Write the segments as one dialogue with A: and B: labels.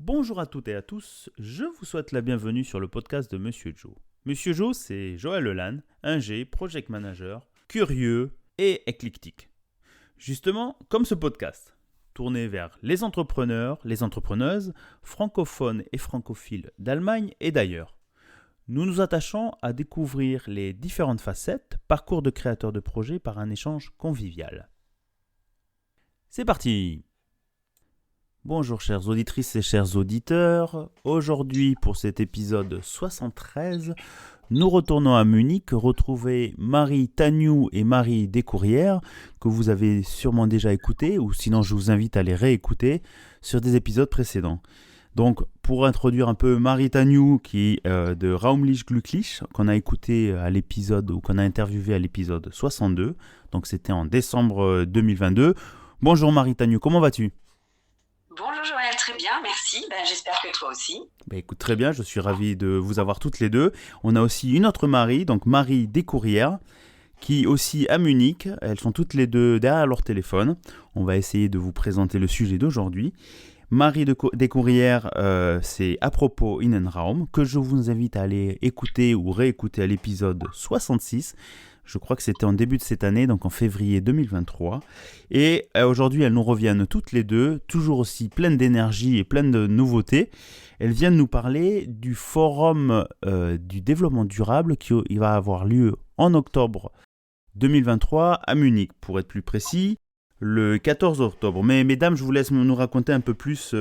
A: Bonjour à toutes et à tous, je vous souhaite la bienvenue sur le podcast de Monsieur Joe. Monsieur Joe, c'est Joël Lelanne, ingé, project manager, curieux et éclectique. Justement, comme ce podcast, tourné vers les entrepreneurs, les entrepreneuses, francophones et francophiles d'Allemagne et d'ailleurs. Nous nous attachons à découvrir les différentes facettes, parcours de créateurs de projets par un échange convivial. C'est parti! Bonjour chères auditrices et chers auditeurs, aujourd'hui pour cet épisode 73, nous retournons à Munich retrouver Marie Tagnou et Marie Descourrières que vous avez sûrement déjà écoutés ou sinon je vous invite à les réécouter sur des épisodes précédents. Donc pour introduire un peu Marie Tagnou qui est de Raumlich Glücklich qu'on a écouté à l'épisode ou qu'on a interviewé à l'épisode 62, donc c'était en décembre 2022. Bonjour Marie Tagnou, comment vas-tu ?
B: Bonjour Joël, très bien, merci. J'espère que toi aussi.
A: Écoute, très bien, je suis ravi de vous avoir toutes les deux. On a aussi une autre Marie, donc Marie Descourrières, qui est aussi à Munich. Elles sont toutes les deux derrière leur téléphone. On va essayer de vous présenter le sujet d'aujourd'hui. Marie Descourrières, c'est à propos Innenraum, que je vous invite à aller écouter ou réécouter à l'épisode 66. Je crois que c'était en début de cette année, donc en février 2023. Et aujourd'hui, elles nous reviennent toutes les deux, toujours aussi pleines d'énergie et pleines de nouveautés. Elles viennent nous parler du forum du développement durable qui va avoir lieu en octobre 2023 à Munich, pour être plus précis, le 14 octobre. Mais mesdames, je vous laisse nous raconter un peu plus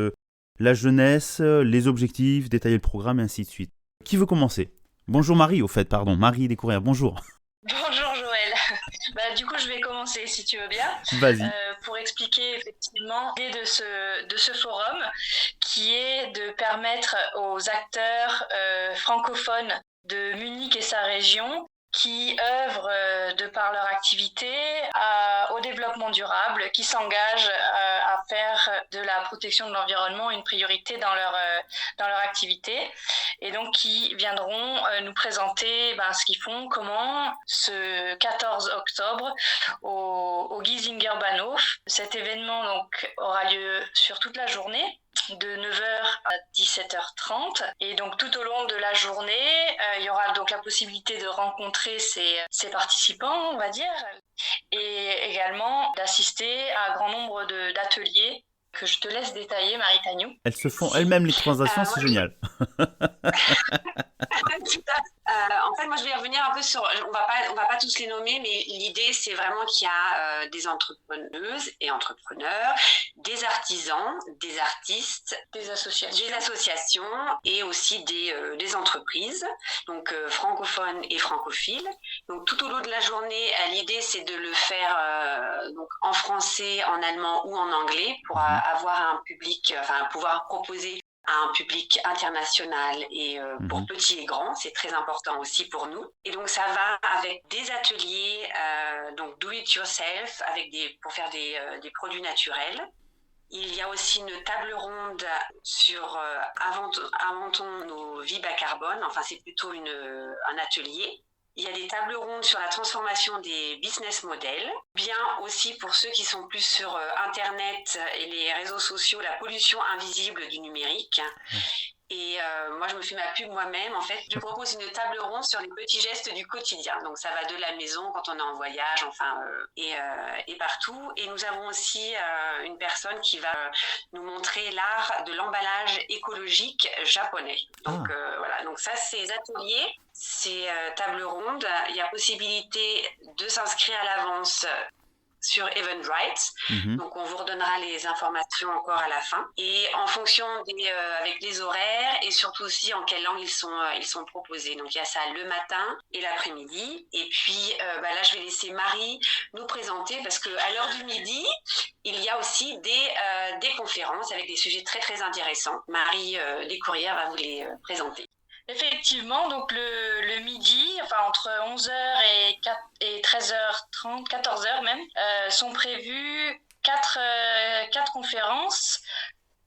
A: la jeunesse, les objectifs, détailler le programme et ainsi de suite. Qui veut commencer ? Bonjour Marie, Marie Descourrières, bonjour.
B: Bonjour Joël. Du coup, je vais commencer si tu veux bien.
A: Vas-y.
B: Pour expliquer effectivement l'idée de ce forum qui est de permettre aux acteurs francophones de Munich et sa région qui œuvrent de par leur activité au développement durable, qui s'engagent à faire de la protection de l'environnement une priorité dans leur activité, et donc qui viendront nous présenter ce qu'ils font, comment ce 14 octobre au Giesinger Bahnhof. Cet événement donc aura lieu sur toute la journée, de 9h à 17h30, et donc tout au long de la journée il y aura donc la possibilité de rencontrer ces participants, on va dire, et également d'assister à un grand nombre d'ateliers que je te laisse détailler, Marie Tagnou.
A: Elles se font elles-mêmes les transactions, c'est génial.
B: En fait, moi, je vais revenir un peu sur. On va pas tous les nommer, mais l'idée, c'est vraiment qu'il y a des entrepreneuses et entrepreneurs, des artisans, des artistes, des associations et aussi des entreprises, donc francophones et francophiles. Donc, tout au long de la journée, l'idée, c'est de le faire donc en français, en allemand ou en anglais pour avoir un public, pouvoir proposer à un public international et pour petits et grands, c'est très important aussi pour nous. Et donc ça va avec des ateliers, donc do it yourself, pour faire des produits naturels. Il y a aussi une table ronde sur inventons nos vies bas carbone. Enfin, c'est plutôt un atelier. Il y a des tables rondes sur la transformation des business models. Bien aussi pour ceux qui sont plus sur Internet et les réseaux sociaux, la pollution invisible du numérique. Et moi, je me fais ma pub moi-même. En fait, je propose une table ronde sur les petits gestes du quotidien. Donc, ça va de la maison quand on est en voyage, et partout. Et nous avons aussi une personne qui va nous montrer l'art de l'emballage écologique japonais. Donc, voilà. Donc, ça, ces ateliers, ces tables rondes, il y a possibilité de s'inscrire à l'avance sur Eventbrite. Donc on vous redonnera les informations encore à la fin, et en fonction avec les horaires et surtout aussi en quelle langue ils sont proposés. Donc il y a ça le matin et l'après-midi, et puis là je vais laisser Marie nous présenter, parce que à l'heure du midi il y a aussi des conférences avec des sujets très très intéressants. Marie Descourrières va vous les présenter. Effectivement, donc le midi, entre 11h et 13h30, 14h même, sont prévues quatre conférences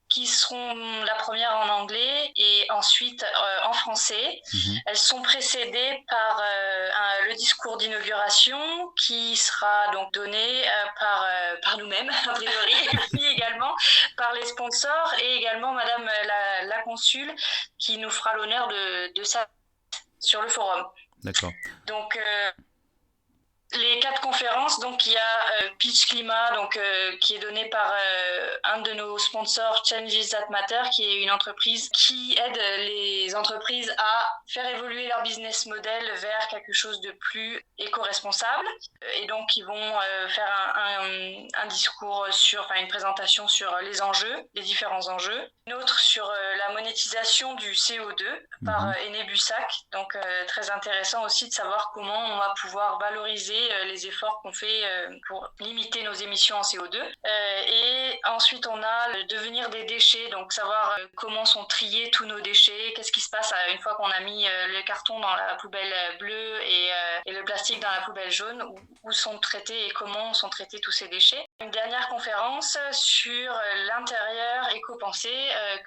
C: qui seront la première en anglais et ensuite en français. Elles sont précédées par le discours d'inauguration qui sera donc donné par nous-mêmes, a priori, et puis également par les sponsors et également Madame la consul qui nous fera l'honneur de ça sur le forum.
A: D'accord.
C: Donc, les 4 conférences, donc il y a Pitch Climat, donc qui est donné par un de nos sponsors, Changes That Matter, qui est une entreprise qui aide les entreprises à faire évoluer leur business model vers quelque chose de plus éco-responsable. Et donc ils vont faire un discours une présentation sur les enjeux, les différents enjeux. Une autre sur la monétisation du CO2 par Ennebusac. Donc très intéressant aussi de savoir comment on va pouvoir valoriser les efforts qu'on fait pour limiter nos émissions en CO2. Et ensuite, on a le devenir des déchets, donc savoir comment sont triés tous nos déchets, qu'est-ce qui se passe une fois qu'on a mis le carton dans la poubelle bleue et le plastique dans la poubelle jaune, où sont traités et comment sont traités tous ces déchets. Une dernière conférence sur l'intérieur éco-pensé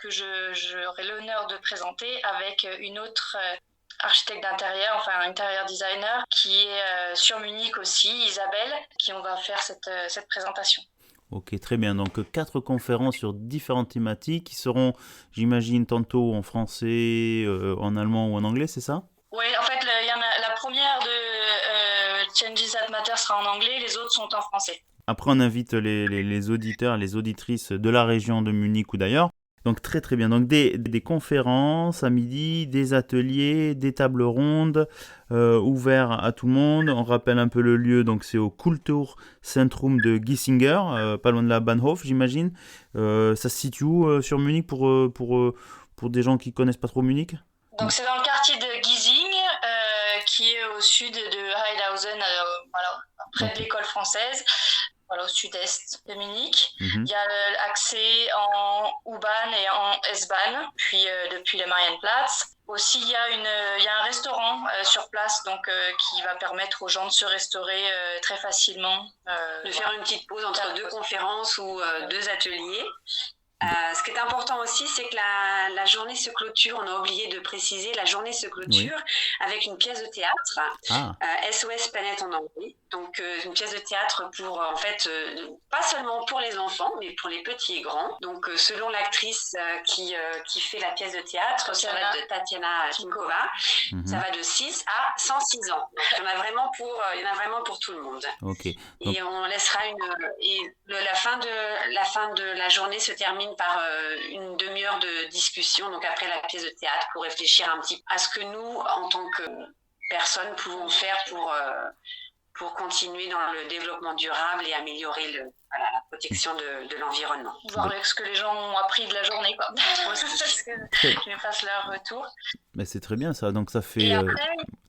C: que j'aurai l'honneur de présenter avec une autre architecte d'intérieur, enfin intérieur designer, qui est sur Munich aussi, Isabelle, qui on va faire cette présentation.
A: Ok, très bien. Donc 4 conférences sur différentes thématiques qui seront, j'imagine, tantôt en français, en allemand ou en anglais, c'est ça?
C: Oui, en fait, il y en a, la première de Changes That Matter sera en anglais, les autres sont en français.
A: Après, on invite les auditeurs, les auditrices de la région de Munich ou d'ailleurs. Donc très très bien. Donc des conférences à midi, des ateliers, des tables rondes ouverts à tout le monde. On rappelle un peu le lieu. Donc c'est au Kulturzentrum de Giesinger, pas loin de la Bahnhof, j'imagine. Ça se situe où sur Munich pour des gens qui connaissent pas trop Munich?
C: Donc c'est dans le quartier de Giesing, qui est au sud de Heidhausen, près de l'école française. Voilà, au sud-est de Munich. Il y a l'accès en U-Bahn et en S-Bahn, puis depuis le Marienplatz. Aussi, il y a un restaurant sur place donc, qui va permettre aux gens de se restaurer très facilement.
B: De faire une petite pause entre 2 conférences ou 2 ateliers. Ce qui est important aussi, c'est que la journée se clôture, on a oublié de préciser, la journée se clôture avec une pièce de théâtre, SOS Planète en anglais. Donc une pièce de théâtre pour, pas seulement pour les enfants, mais pour les petits et grands. Donc selon l'actrice qui fait la pièce de théâtre, ça va de Tatiana Tinkova, ça va de 6 à 106 ans. Donc il y en a vraiment pour tout le monde.
A: Okay.
B: Et on laissera la fin de la journée se termine par une demi-heure de discussion, donc après la pièce de théâtre, pour réfléchir un petit peu à ce que nous, en tant que personnes, pouvons faire pour continuer dans le développement durable et améliorer la protection de l'environnement.
C: Voir ce que les gens ont appris de la journée, quoi. Parce que je me fasse leur retour.
A: Mais c'est très bien ça, donc ça fait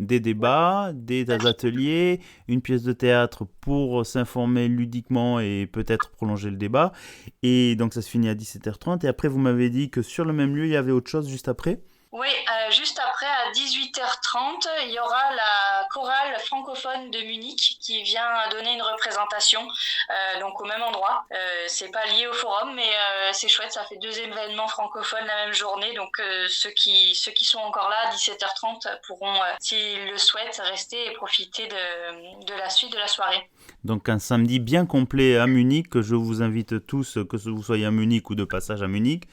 A: des débats, des ateliers, une pièce de théâtre pour s'informer ludiquement et peut-être prolonger le débat. Et donc ça se finit à 17h30 et après vous m'avez dit que sur le même lieu il y avait autre chose juste après?
C: Oui, juste après, à 18h30, il y aura la chorale francophone de Munich qui vient donner une représentation, donc au même endroit. C'est pas lié au forum, mais c'est chouette, ça fait 2 événements francophones la même journée. Donc ceux qui sont encore là à 17h30 pourront, s'ils le souhaitent, rester et profiter de la suite de la soirée.
A: Donc un samedi bien complet à Munich, que je vous invite tous, que vous soyez à Munich ou de passage à Munich,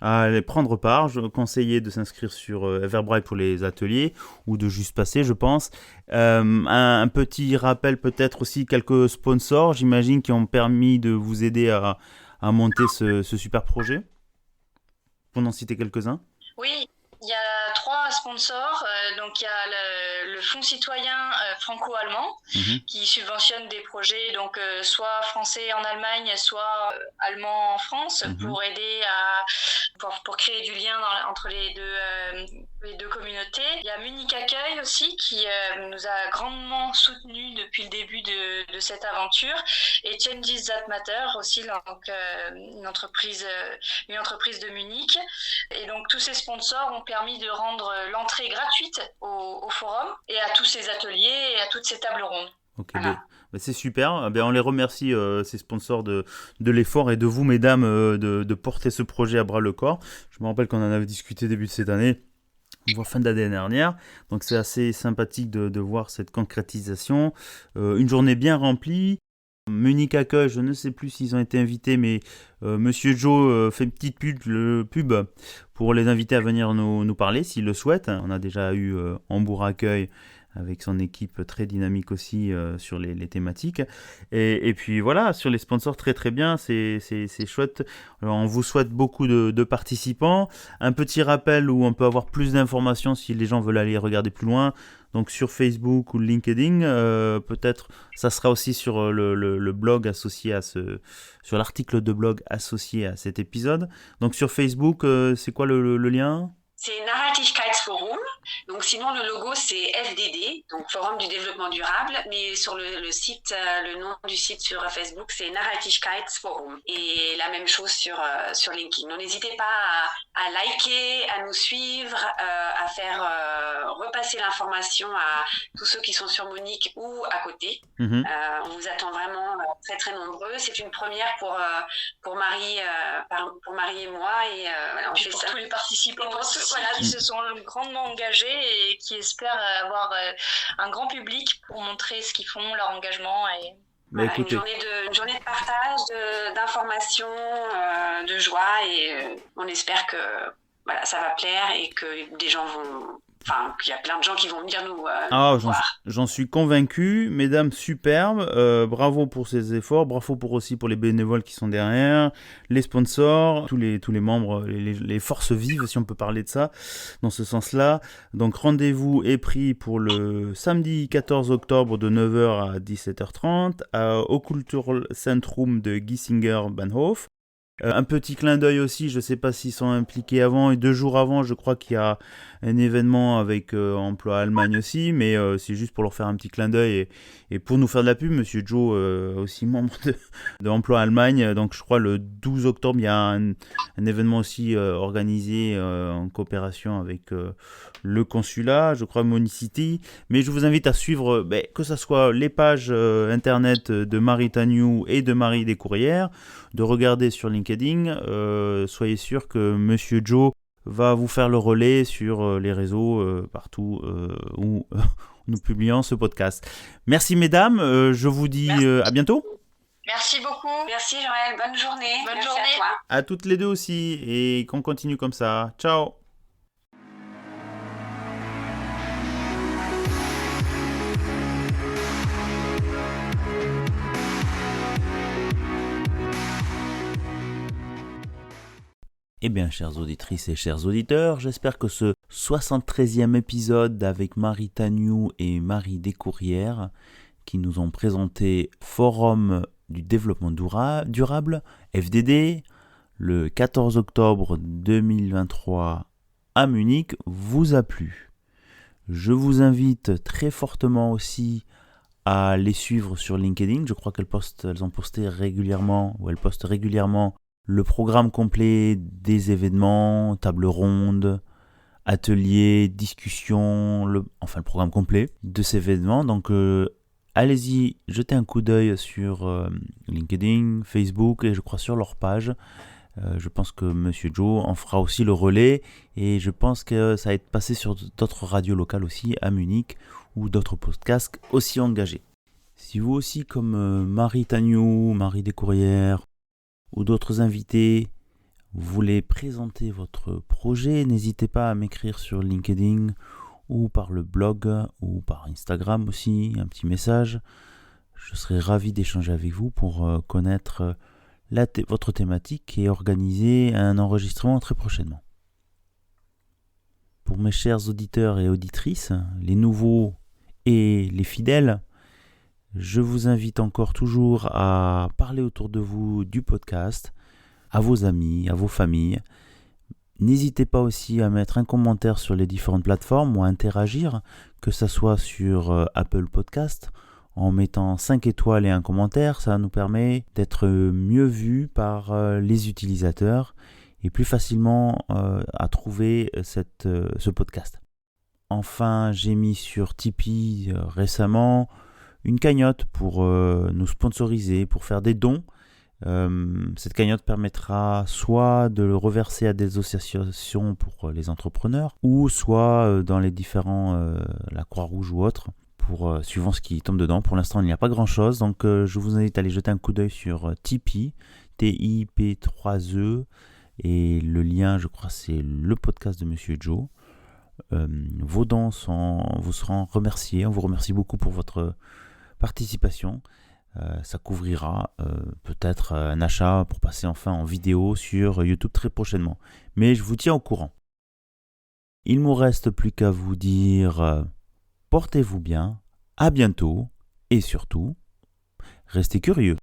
A: à aller prendre part. Je conseillais de s'inscrire sur Everbright pour les ateliers ou de juste passer, je pense. Un petit rappel peut-être aussi, quelques sponsors, j'imagine, qui ont permis de vous aider à monter ce super projet. Pour en citer quelques-uns.
C: Oui, il y a 3 sponsors. Donc il y a le Fonds citoyen franco-allemand qui subventionne des projets, donc soit français en Allemagne, soit allemand en France, pour aider pour créer du lien entre les deux communautés. Il y a Munich Accueil aussi qui nous a grandement soutenus depuis le début de cette aventure, et Changes That Matter aussi, donc une entreprise de Munich. Et donc tous ces sponsors ont permis de rendre l'entrée gratuite au forum et à tous ces ateliers et à toutes ces tables rondes.
A: Ok,
B: Voilà.
A: c'est super. On les remercie, ces sponsors, de l'effort et de vous, mesdames, de porter ce projet à bras le corps. Je me rappelle qu'on en avait discuté début de cette année, voire fin d'année dernière. Donc c'est assez sympathique de voir cette concrétisation. Une journée bien remplie. Munich Accueil, je ne sais plus s'ils ont été invités, mais Monsieur Joe fait une petite pub pour les inviter à venir nous parler s'ils le souhaitent. On a déjà eu Hambourg Accueil avec son équipe très dynamique aussi sur les thématiques. Et puis voilà, sur les sponsors, très très bien, c'est chouette. Alors, on vous souhaite beaucoup de participants. Un petit rappel où on peut avoir plus d'informations si les gens veulent aller regarder plus loin. Donc sur Facebook ou LinkedIn, peut-être ça sera aussi sur le blog associé sur l'article de blog associé à cet épisode. Donc sur Facebook, c'est quoi le lien ?
B: C'est Nachhaltigkeitsforum. Donc sinon le logo c'est FDD, donc Forum du développement durable, mais sur le site, le nom du site sur Facebook c'est Nachhaltigkeitsforum. Et la même chose sur LinkedIn. Donc n'hésitez pas à liker, à nous suivre, à faire repasser l'information à tous ceux qui sont sur Munich ou à côté. On vous attend vraiment très très nombreux. C'est une première pour Marie et moi et voilà, on
C: Puis
B: fait
C: pour
B: ça.
C: tous les participants
B: Et
C: aussi, qui se sont grandement engagés et qui espèrent avoir un grand public pour montrer ce qu'ils font, leur engagement. Et...
B: Voilà, une journée de partage, d'information, de joie et on espère que voilà, ça va plaire et que des gens vont... Enfin, qu'il y a plein de gens qui vont venir nous voir.
A: J'en suis convaincu. Mesdames, superbes. Bravo pour ces efforts. Bravo aussi pour les bénévoles qui sont derrière, les sponsors, tous les membres, les forces vives, si on peut parler de ça, dans ce sens-là. Donc, rendez-vous est pris pour le samedi 14 octobre de 9h à 17h30 au Kulturzentrum de Giesinger-Bahnhof. Un petit clin d'œil aussi, je ne sais pas s'ils sont impliqués avant, et 2 jours avant, je crois qu'il y a un événement avec Emploi Allemagne aussi, mais c'est juste pour leur faire un petit clin d'œil et pour nous faire de la pub. Monsieur Joe, aussi membre de Emploi Allemagne, donc je crois le 12 octobre, il y a un événement aussi organisé en coopération avec le consulat, je crois Monicity, mais je vous invite à suivre, que ce soit les pages internet de Marie Tagnou et de Marie Descourrières, de regarder sur LinkedIn. Soyez sûr que Monsieur Joe va vous faire le relais sur les réseaux partout où nous publions ce podcast. Merci mesdames, je vous dis à bientôt.
C: Merci beaucoup.
B: Merci Joël, bonne journée.
C: Bonne
B: Merci
C: journée.
B: à toi.
A: À toutes les deux aussi et qu'on continue comme ça. Ciao. Eh bien, chères auditrices et chers auditeurs, j'espère que ce 73e épisode avec Marie Tagnou et Marie Descourrières, qui nous ont présenté Forum du développement durable, FDD, le 14 octobre 2023 à Munich, vous a plu. Je vous invite très fortement aussi à les suivre sur LinkedIn. Je crois elles ont posté régulièrement, ou elles postent régulièrement le programme complet des événements, table ronde, ateliers, discussions, le programme complet de ces événements. Donc allez-y, jetez un coup d'œil sur LinkedIn, Facebook et je crois sur leur page. Je pense que Monsieur Joe en fera aussi le relais et je pense que ça va être passé sur d'autres radios locales aussi à Munich ou d'autres podcasts aussi engagés. Si vous aussi, comme Marie Tagnou, Marie Descourrières ou d'autres invités, voulez présenter votre projet, n'hésitez pas à m'écrire sur LinkedIn ou par le blog ou par Instagram aussi, un petit message. Je serai ravi d'échanger avec vous pour connaître votre thématique et organiser un enregistrement très prochainement. Pour mes chers auditeurs et auditrices, les nouveaux et les fidèles, je vous invite encore toujours à parler autour de vous du podcast, à vos amis, à vos familles. N'hésitez pas aussi à mettre un commentaire sur les différentes plateformes ou à interagir, que ce soit sur Apple Podcast, en mettant 5 étoiles et un commentaire. Ça nous permet d'être mieux vus par les utilisateurs et plus facilement à trouver ce podcast. Enfin, j'ai mis sur Tipeee récemment une cagnotte pour nous sponsoriser, pour faire des dons. Cette cagnotte permettra soit de le reverser à des associations pour les entrepreneurs, ou soit dans les différents, la Croix-Rouge ou autre, pour suivant ce qui tombe dedans. Pour l'instant, il n'y a pas grand-chose, donc je vous invite à aller jeter un coup d'œil sur Tipeee, TIP3E, et le lien, je crois, c'est le podcast de Monsieur Joe. Vos dons vous seront remerciés. On vous remercie beaucoup pour votre participation. Ça couvrira peut-être un achat pour passer enfin en vidéo sur YouTube très prochainement. Mais je vous tiens au courant. Il ne me reste plus qu'à vous dire portez-vous bien, à bientôt et surtout, restez curieux.